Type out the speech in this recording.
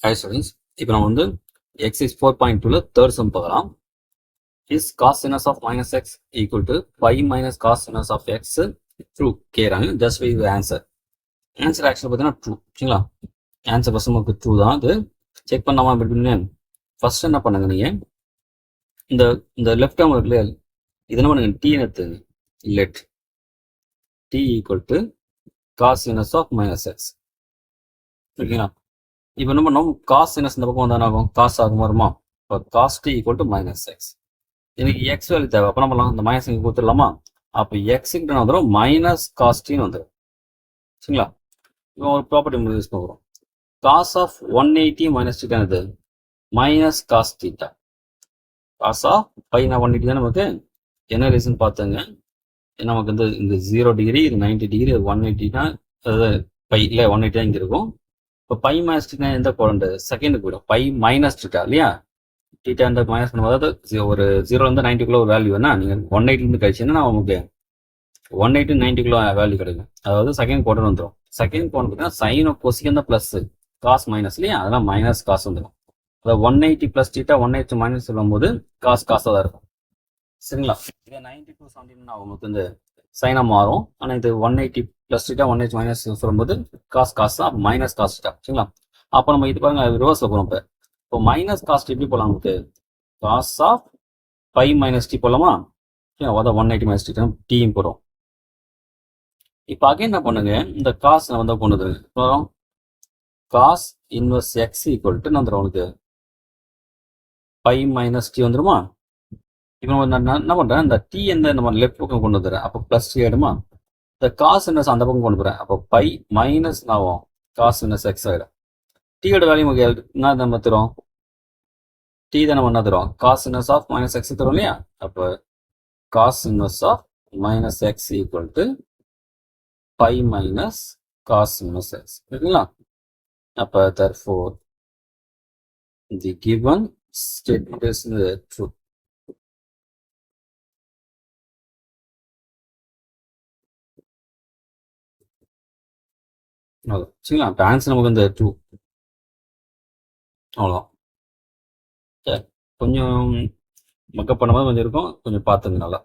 Hi students, இப்போ நம்ம வந்து exercise 4.2ல third sum பார்க்கலாம். Is cos inverse of minus x equal to pi minus cos inverse of x true? கேட்குறாங்க. Just by the answer. Answer actually பார்த்தீங்கன்னா true. சரிங்களா? Answer first நமக்கு true தான். அது செக் பண்ணாமல் அப்படின்னு ஃபர்ஸ்ட் என்ன பண்ணுங்க நீங்கள் இந்த லெஃப்ட் டேர்ம் இருக்குல்லையா இது என்ன பண்ணுங்க t எடுத்துங்க. let t equal to cos inverse of minus x. ஓகேங்களா? இப்போ என்ன பண்ணோம் காஸ் இன்வெர்ஸ் இந்த பக்கம் வந்தால் ஆகும் காஸ் ஆகும் வருமா இப்போ cos t equal to minus x எனக்கு எக்ஸ் வேல்யூ தேவை அப்போ நம்மலாம் இந்த மைனஸ் இங்கே கொடுத்துடலாமா அப்போ எக்ஸுக்கு வந்துடும் மைனஸ் காஸ் டின்னு வந்துடும் சரிங்களா இப்போ ஒரு ப்ராப்பர்ட்டி யூஸ் பண்ணுறோம் காஸ் ஆஃப் 180 மைனஸ் டீட்டா என்னது minus cos theta cos of பைனா 180 தான் நமக்கு என்ன ரீசன் பார்த்துங்க நமக்கு வந்து இந்த 0 டிகிரி இது 90 டிகிரி 180 அதாவது பை இல்லை 180 தான் இங்கே இருக்கும் இப்போ பை மைனஸ் டீட்டா எந்த குவாட்ரண்ட் செகண்ட் போயிடும் பை மைனஸ் டீட்டா இல்லையா டீட்டா இந்த மைனஸ் பண்ணும்போது ஒரு 0லேருந்து 90 ஒரு வேல்யூ வேணா நீங்கள் 180 கழிச்சுன்னா உங்களுக்கு 180 90 வேல்யூ கிடைக்கும் அதாவது செகண்ட் குவாட்ரண்ட் வந்துடும் செகண்ட் குவாட்ரண்ட் பார்த்தீங்கன்னா சைன் கொசிக்கன் தான் ப்ளஸ் காஸ் மைனஸ் இல்லையா அதெல்லாம் மைனஸ் காசு வந்துடும் அதாவது 180 ப்ளஸ் டீட்டா 180 மைனஸ் சொல்லும்போது காசாக தான் இருக்கும் சரிங்களா இதே 92 17 அவங்களுக்கு இந்த சைனாக மாறும் ஆனால் இது 180 ப்ளஸ் டீட்டா 180 மைனஸ் சொல்லும்போது காசு தான் மைனஸ் காஸ் டீட்டா சரிங்களா அப்போ நம்ம இது பாருங்க ரிவர்ஸில் போகிறோம் இப்போ மைனஸ் காஸ்ட் எப்படி போகலாம் நமக்கு cos of pi minus t போகலாமா அதான் 180 மைனஸ் டீட்டா டீயும் போடும் இப்போ அகைன் என்ன பண்ணுங்க இந்த காசு நான் வந்து கொண்டு வரும் cos inverse x equal to வந்துடும் உனக்கு பை மைனஸ் டி வந்துருமா இப்போ நான் என்ன பண்ணுறேன் இந்த டி எந்த நம்ம லெஃப்ட் பக்கம் கொண்டு வந்துடுறேன் அப்போ ப்ளஸ் டி ஆகிடுமா இந்த காஸ் இன்வர்ஸ் அந்த பக்கம் கொண்டு போகிறேன் அப்போ பை மைனஸ் ஆகும் காஸ் இன்வர்ஸ் எக்ஸ் ஆகிடும் டீயோட வேல்யூ நமக்கு என்ன நம்ம தரும் டி தான் நம்ம என்ன தரும் cos inverse of minus x தரும் இல்லையா அப்போ cos inverse of minus x equal to pi minus cos inverse x ஓகேங்களா அப்போ therefore the given statement is true. சரிங்களா இப்போ ஆன்சர் நமக்கு இந்த 2 அவ்வளோதான் சரி கொஞ்சம் மக்கப் பண்ண மாதிரி கொஞ்சம் இருக்கும் கொஞ்சம் பார்த்துங்க நல்லா